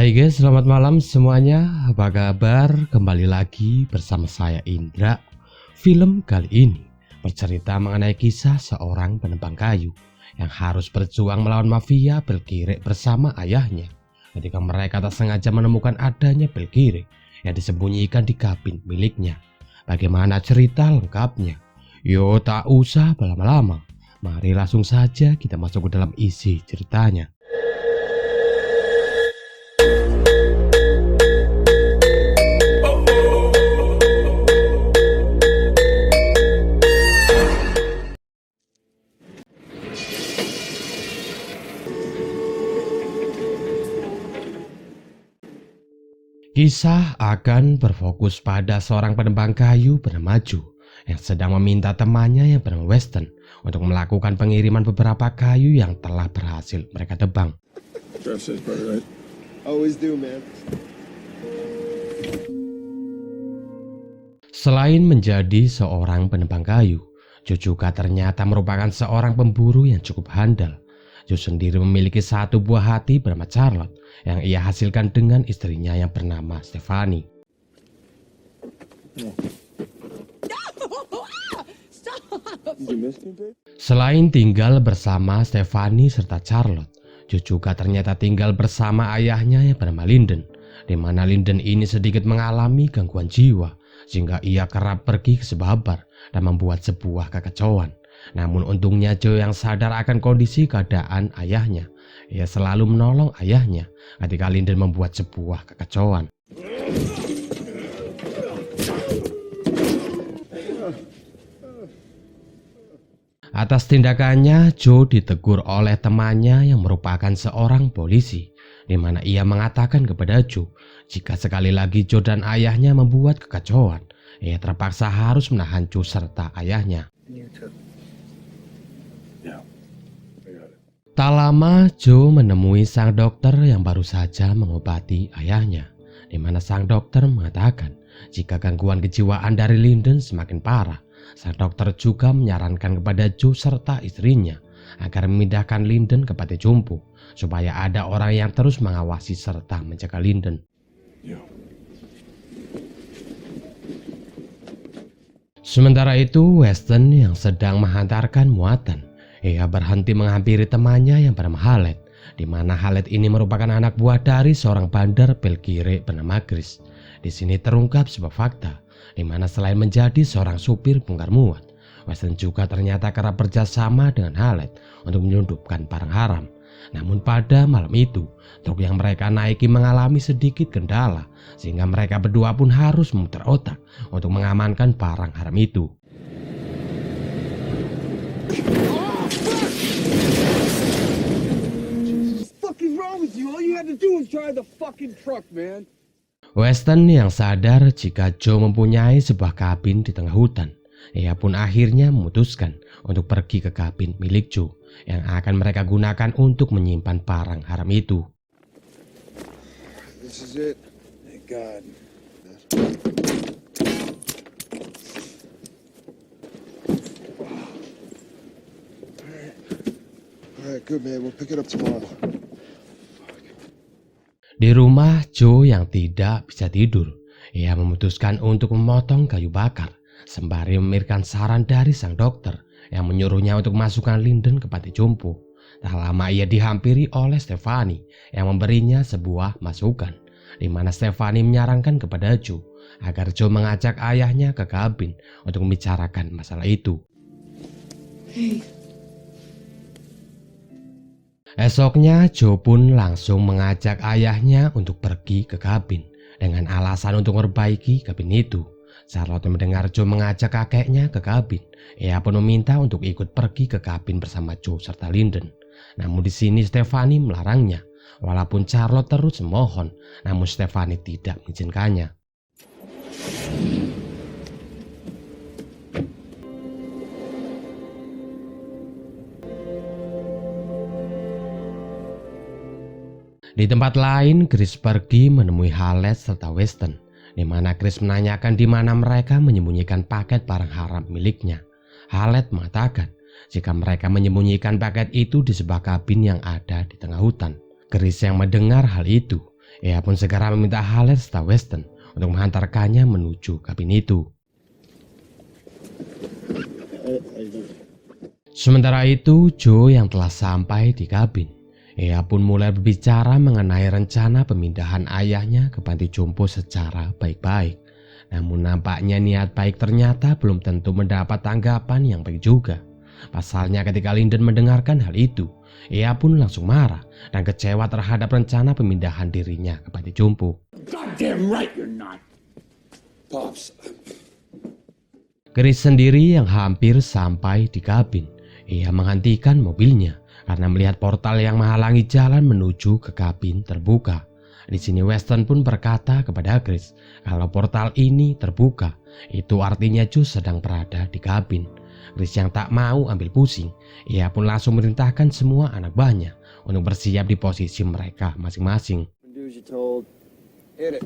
Hai guys, selamat malam semuanya. Apa kabar? Kembali lagi bersama saya Indra. Film kali ini bercerita mengenai kisah seorang penebang kayu yang harus berjuang melawan mafia pil kirek bersama ayahnya ketika mereka tak sengaja menemukan adanya pil kirek yang disembunyikan di kabin miliknya. Bagaimana cerita lengkapnya? Yo, tak usah berlama-lama, mari langsung saja kita masuk ke dalam isi ceritanya. Kisah akan berfokus pada seorang penebang kayu bernama Joe yang sedang meminta temannya yang bernama Weston untuk melakukan pengiriman beberapa kayu yang telah berhasil mereka tebang. Selain menjadi seorang penebang kayu, Joe juga ternyata merupakan seorang pemburu yang cukup handal. Joe sendiri memiliki satu buah hati bernama Charlotte yang ia hasilkan dengan istrinya yang bernama Stephanie. Selain tinggal bersama Stephanie serta Charlotte, Joe juga ternyata tinggal bersama ayahnya yang bernama Linden, di mana Linden ini sedikit mengalami gangguan jiwa sehingga ia kerap pergi ke sebabar dan membuat sebuah kekacauan. Namun untungnya Joe yang sadar akan kondisi keadaan ayahnya. Ia selalu menolong ayahnya ketika Linden membuat sebuah kekacauan. Atas tindakannya, Joe ditegur oleh temannya yang merupakan seorang polisi, di mana ia mengatakan kepada Joe jika sekali lagi Joe dan ayahnya membuat kekacauan, ia terpaksa harus menahan Joe serta ayahnya. Tak lama Joe menemui sang dokter yang baru saja mengobati ayahnya, di mana sang dokter mengatakan jika gangguan kejiwaan dari Linden semakin parah. Sang dokter juga menyarankan kepada Joe serta istrinya agar memindahkan Linden ke panti jompo supaya ada orang yang terus mengawasi serta menjaga Linden. Sementara itu, Weston yang sedang menghantarkan muatan, ia berhenti menghampiri temannya yang bernama Haled, di mana Haled ini merupakan anak buah dari seorang bandar pil kirek bernama Chris. Di sini terungkap sebuah fakta, di mana selain menjadi seorang supir bongkar muat, Weston juga ternyata kerap bekerjasama dengan Haled untuk menyelundupkan barang haram. Namun pada malam itu, truk yang mereka naiki mengalami sedikit kendala, sehingga mereka berdua pun harus memutar otak untuk mengamankan barang haram itu. Weston yang sadar jika Joe mempunyai sebuah kabin di tengah hutan, ia pun akhirnya memutuskan untuk pergi ke kabin milik Joe yang akan mereka gunakan untuk menyimpan barang haram itu. This is it. Thank God. All right, good man. We'll pick it up tomorrow. Di rumah Joe yang tidak bisa tidur, ia memutuskan untuk memotong kayu bakar sembari memikirkan saran dari sang dokter yang menyuruhnya untuk masukkan Linden ke panti jompo. Tak lama ia dihampiri oleh Stephanie yang memberinya sebuah masukan, di mana Stephanie menyarankan kepada Joe agar Joe mengajak ayahnya ke kabin untuk membicarakan masalah itu. Esoknya Joe pun langsung mengajak ayahnya untuk pergi ke kabin dengan alasan untuk memperbaiki kabin itu. Charlotte mendengar Joe mengajak kakeknya ke kabin, ia pun meminta untuk ikut pergi ke kabin bersama Joe serta Linden. Namun di sini Stephanie melarangnya. Walaupun Charlotte terus memohon, namun Stephanie tidak mengizinkannya. Di tempat lain, Chris pergi menemui Haled serta Weston, di mana Chris menanyakan di mana mereka menyembunyikan paket barang haram miliknya. Haled mengatakan jika mereka menyembunyikan paket itu di sebuah kabin yang ada di tengah hutan. Chris yang mendengar hal itu, Ia pun segera meminta Hallet serta Weston untuk menghantarkannya menuju kabin itu. Sementara itu, Joe yang telah sampai di kabin, ia pun mulai berbicara mengenai rencana pemindahan ayahnya ke panti jompo secara baik-baik. Namun nampaknya niat baik ternyata belum tentu mendapat tanggapan yang baik juga. Pasalnya ketika Linden mendengarkan hal itu, ia pun langsung marah dan kecewa terhadap rencana pemindahan dirinya ke panti jompo. Goddamn right you're not. Pops, Chris sendiri yang hampir sampai di kabin, ia menghentikan mobilnya karena melihat portal yang menghalangi jalan menuju ke kabin terbuka. Di sini Weston pun berkata kepada Chris kalau portal ini terbuka, itu artinya Joe sedang berada di kabin. Chris yang tak mau ambil pusing, ia pun langsung merintahkan semua anak buahnya untuk bersiap di posisi mereka masing-masing. do as you told. Hit it.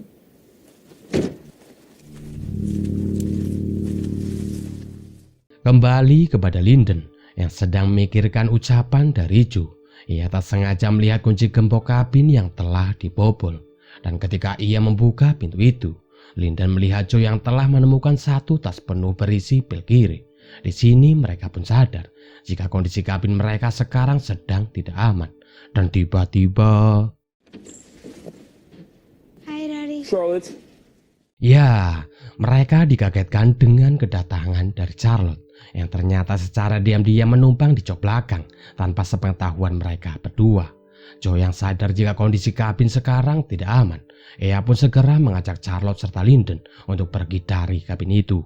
Kembali kepada Linden yang sedang memikirkan ucapan dari Joe. Ia tak sengaja melihat kunci gembok kabin yang telah dibobol. Dan ketika ia membuka pintu itu, Linden melihat Joe yang telah menemukan satu tas penuh berisi pil kiri. Di sini mereka pun sadar jika kondisi kabin mereka sekarang sedang tidak aman. Dan tiba-tiba... Hi, Daddy. Charlotte. Ya, mereka dikagetkan dengan kedatangan dari Charlotte yang ternyata secara diam-diam menumpang di jok belakang tanpa sepengetahuan mereka berdua. Joe yang sadar jika kondisi kabin sekarang tidak aman, ia pun segera mengajak Charlotte serta Linden untuk pergi dari kabin itu.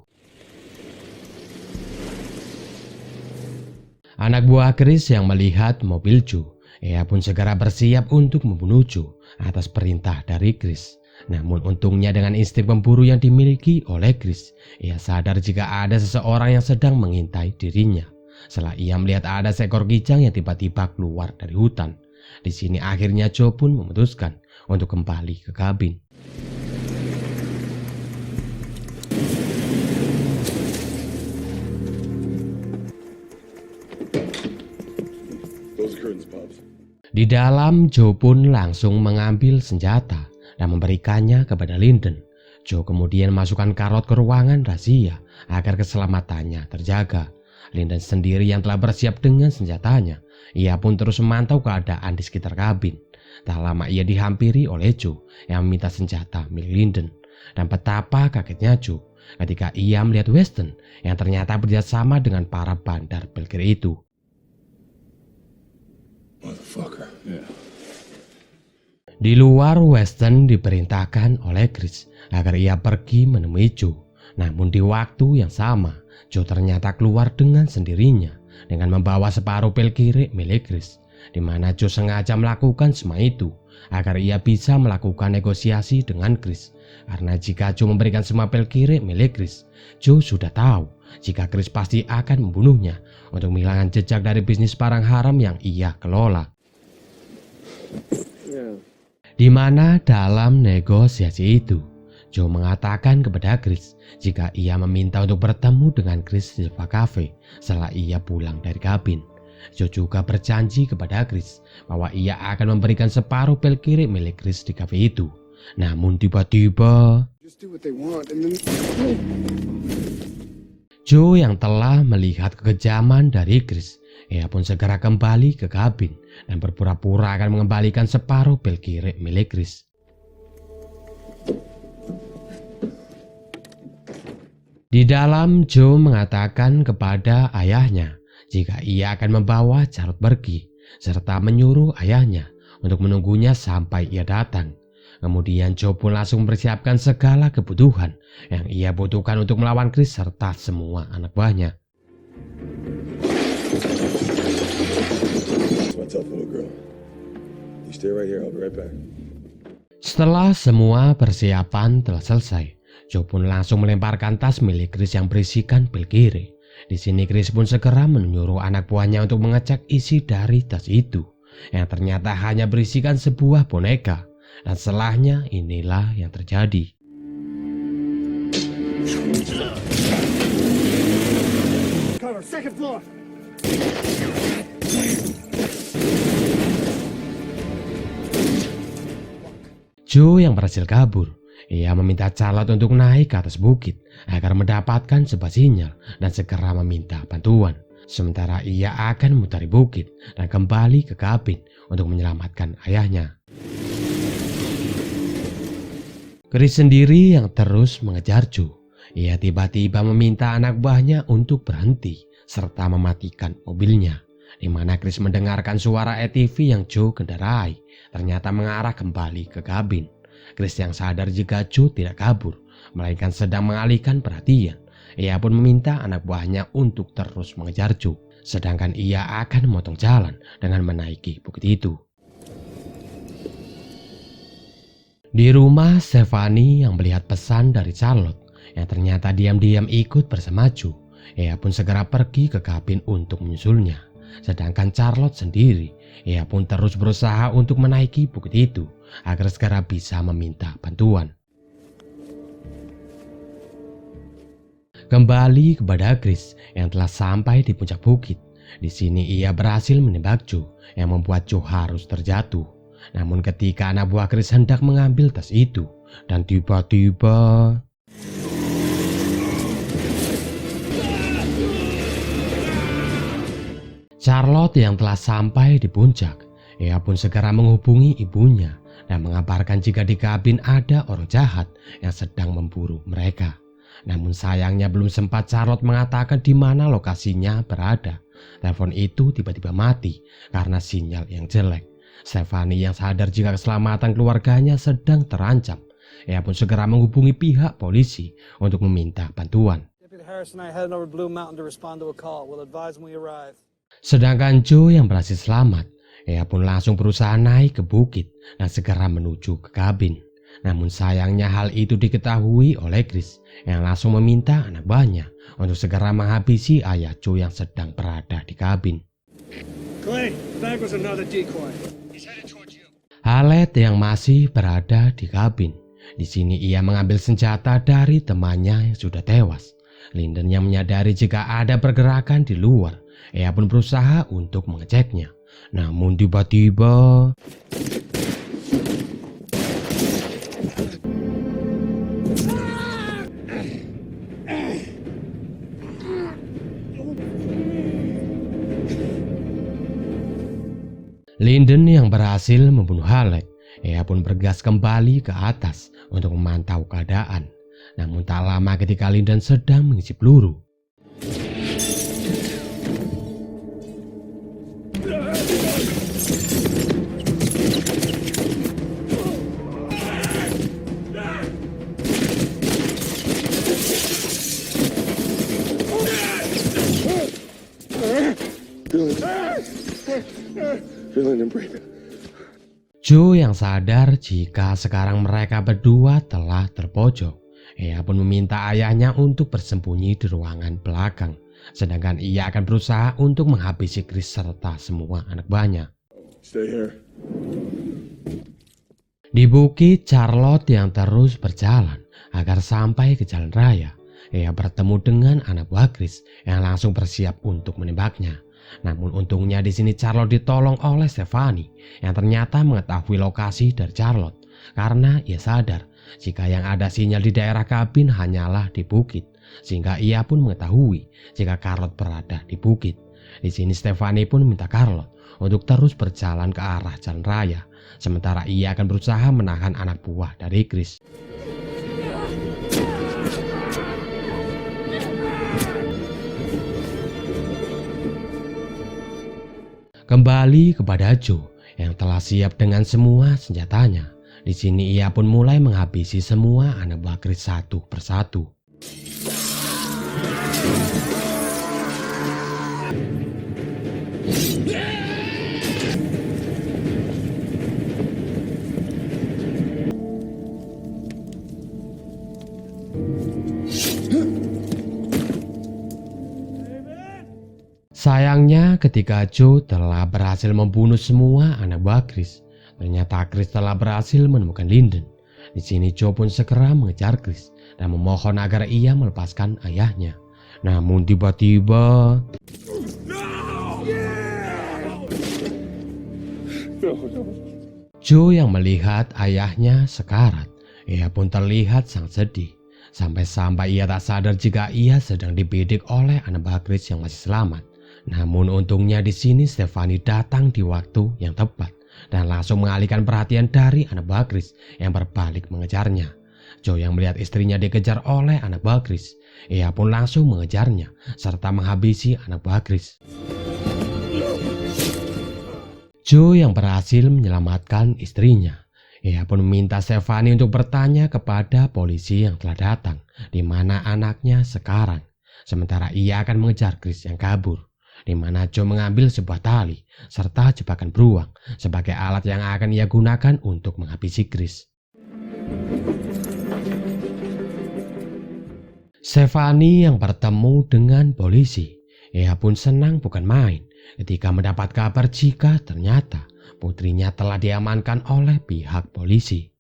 Anak buah Chris yang melihat mobil Joe, ia pun segera bersiap untuk membunuh Joe atas perintah dari Chris. Namun untungnya dengan insting pemburu yang dimiliki oleh Chris, ia sadar jika ada seseorang yang sedang mengintai dirinya. Setelah ia melihat ada seekor kijang yang tiba-tiba keluar dari hutan. Di sini akhirnya Joe pun memutuskan untuk kembali ke kabin. Close the curtains, Pops. Di dalam, Joe pun langsung mengambil senjata dan memberikannya kepada Linden. Joe kemudian masukkan Carrot ke ruangan rahasia agar keselamatannya terjaga. Linden sendiri yang telah bersiap dengan senjatanya, ia pun terus memantau keadaan di sekitar kabin. Tak lama ia dihampiri oleh Joe yang meminta senjata milik Linden. Dan betapa kagetnya Joe ketika ia melihat Weston yang ternyata bekerjasama dengan para bandar Belkir itu. Motherfucker. Yeah. Di luar, Weston diperintahkan oleh Chris agar ia pergi menemui Joe. Namun di waktu yang sama, Joe ternyata keluar dengan sendirinya dengan membawa separuh pil kiri milik Chris, di mana Joe sengaja melakukan semua itu agar ia bisa melakukan negosiasi dengan Chris. Karena jika Joe memberikan semua pil kiri milik Chris, Joe sudah tahu jika Chris pasti akan membunuhnya untuk menghilangkan jejak dari bisnis barang haram yang ia kelola. Yeah. Di mana dalam negosiasi itu, Joe mengatakan kepada Chris jika ia meminta untuk bertemu dengan Chris di sebuah kafe setelah ia pulang dari kabin. Joe juga berjanji kepada Chris bahwa ia akan memberikan separuh pil kiri milik Chris di kafe itu. Namun tiba-tiba, Just do what they want and then... Joe yang telah melihat kekejaman dari Chris, ia pun segera kembali ke kabin dan berpura-pura akan mengembalikan separuh pil kiri milik Chris. Di dalam, Joe mengatakan kepada ayahnya jika ia akan membawa Charlotte pergi, serta menyuruh ayahnya untuk menunggunya sampai ia datang. Kemudian Joe pun langsung mempersiapkan segala kebutuhan yang ia butuhkan untuk melawan Chris serta semua anak buahnya. That's my tough little girl. You stay right here, I'll be right back. Setelah semua persiapan telah selesai, Joe pun langsung melemparkan tas milik Chris yang berisikan pil kiri. Di sini Chris pun segera menyuruh anak buahnya untuk mengecek isi dari tas itu, yang ternyata hanya berisikan sebuah boneka. Dan setelahnya inilah yang terjadi. Cover, second floor. Joe yang berhasil kabur. Ia meminta Charlotte untuk naik ke atas bukit agar mendapatkan sebuah sinyal dan segera meminta bantuan. Sementara ia akan memutari bukit dan kembali ke kabin untuk menyelamatkan ayahnya. Chris sendiri yang terus mengejar Joe. Ia tiba-tiba meminta anak buahnya untuk berhenti serta mematikan mobilnya. Di mana Chris mendengarkan suara ATV yang Joe kendarai ternyata mengarah kembali ke kabin. Chris yang sadar jika Joe tidak kabur, melainkan sedang mengalihkan perhatian. Ia pun meminta anak buahnya untuk terus mengejar Joe, sedangkan ia akan memotong jalan dengan menaiki bukit itu. Di rumah, Stephanie yang melihat pesan dari Charlotte yang ternyata diam-diam ikut bersama Joe. Ia pun segera pergi ke kabin untuk menyusulnya. Sedangkan Charlotte sendiri, ia pun terus berusaha untuk menaiki bukit itu agar segera bisa meminta bantuan. Kembali kepada Chris yang telah sampai di puncak bukit. Di sini ia berhasil menembak Joe yang membuat Joe harus terjatuh. Namun ketika anak buah Chris hendak mengambil tas itu dan tiba-tiba Charlotte yang telah sampai di puncak, ia pun segera menghubungi ibunya dan mengabarkan jika di kabin ada orang jahat yang sedang memburu mereka. Namun sayangnya belum sempat Charlotte mengatakan di mana lokasinya berada. Telepon itu tiba-tiba mati karena sinyal yang jelek. Stephanie yang sadar jika keselamatan keluarganya sedang terancam, ia pun segera menghubungi pihak polisi untuk meminta bantuan. Deputy Harris and I heading over Blue Mountain to respond to a call. We'll advise when we arrive. Sedangkan Joe yang berhasil selamat, ia pun langsung berusaha naik ke bukit dan segera menuju ke kabin. Namun sayangnya hal itu diketahui oleh Chris yang langsung meminta anak buahnya untuk segera menghabisi ayah Joe yang sedang berada di kabin. Clay, that was another decoy. Haled yang masih berada di kabin. Di sini ia mengambil senjata dari temannya yang sudah tewas. Linden yang menyadari jika ada pergerakan di luar, ia pun berusaha untuk mengeceknya. Namun tiba-tiba Linden yang berhasil membunuh Haled. Ia pun bergegas kembali ke atas untuk memantau keadaan. Namun tak lama ketika Linden sedang mengisi peluru, Feeling and breathing. Joe yang sadar jika sekarang mereka berdua telah terpojok. Ia pun meminta ayahnya untuk bersembunyi di ruangan belakang. Sedangkan ia akan berusaha untuk menghabisi Chris serta semua anak buahnya. Stay here. Di bukit, Charlotte yang terus berjalan agar sampai ke jalan raya. Ia bertemu dengan anak buah Chris yang langsung bersiap untuk menembaknya. Namun untungnya di sini Charlotte ditolong oleh Stephanie yang ternyata mengetahui lokasi dari Charlotte karena ia sadar jika yang ada sinyal di daerah kabin hanyalah di bukit, sehingga ia pun mengetahui jika Charlotte berada di bukit. Di sini Stephanie pun minta Charlotte untuk terus berjalan ke arah jalan raya, sementara ia akan berusaha menahan anak buah dari Chris. Kembali kepada Joe yang telah siap dengan semua senjatanya. Di sini ia pun mulai menghabisi semua anak buah Chris satu persatu. Sayangnya ketika Joe telah berhasil membunuh semua anak buah Chris, ternyata Chris telah berhasil menemukan Linden. Di sini Joe pun segera mengejar Chris dan memohon agar ia melepaskan ayahnya. Namun tiba-tiba No! Joe yang melihat ayahnya sekarat, ia pun terlihat sangat sedih. Sampai-sampai ia tak sadar jika ia sedang dibidik oleh anak Bagris yang masih selamat. Namun untungnya di sini Stefani datang di waktu yang tepat dan langsung mengalihkan perhatian dari anak Bagris yang berbalik mengejarnya. Joe yang melihat istrinya dikejar oleh anak Bagris, ia pun langsung mengejarnya serta menghabisi anak Bagris. Joe yang berhasil menyelamatkan istrinya. Ia pun meminta Stefani untuk bertanya kepada polisi yang telah datang di mana anaknya sekarang. Sementara ia akan mengejar Chris yang kabur, di mana Joe mengambil sebuah tali serta jebakan beruang sebagai alat yang akan ia gunakan untuk menghabisi Chris. Stefani yang bertemu dengan polisi, ia pun senang bukan main ketika mendapat kabar jika ternyata putrinya telah diamankan oleh pihak polisi.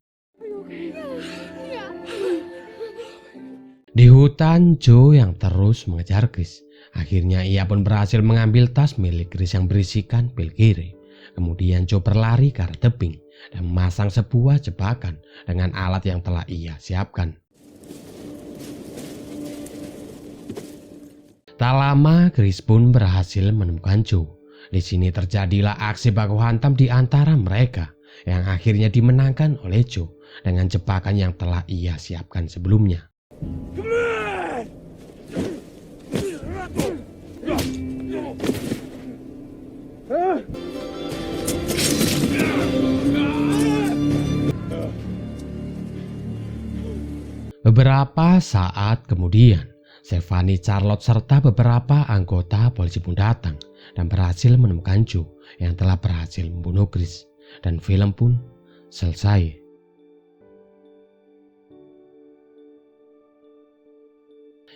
Di hutan, Joe yang terus mengejar Chris. Akhirnya ia pun berhasil mengambil tas milik Chris yang berisikan pil kiri. Kemudian Joe berlari ke arah tebing dan memasang sebuah jebakan dengan alat yang telah ia siapkan. Tak lama, Chris pun berhasil menemukan Joe. Di sini terjadilah aksi baku hantam di antara mereka yang akhirnya dimenangkan oleh Joe dengan jebakan yang telah ia siapkan sebelumnya. Beberapa saat kemudian, Stefani, Charlotte serta beberapa anggota polisi pun datang dan berhasil menemukan Joe yang telah berhasil membunuh Chris, dan film pun selesai.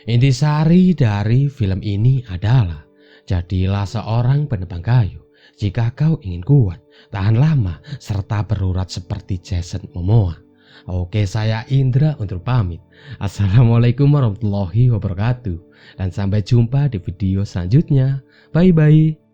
Intisari dari film ini adalah, jadilah seorang penebang kayu jika kau ingin kuat, tahan lama, serta berurat seperti Jason Momoa. Oke, saya Indra untuk pamit. Assalamualaikum warahmatullahi wabarakatuh. Dan sampai jumpa di video selanjutnya. Bye-bye.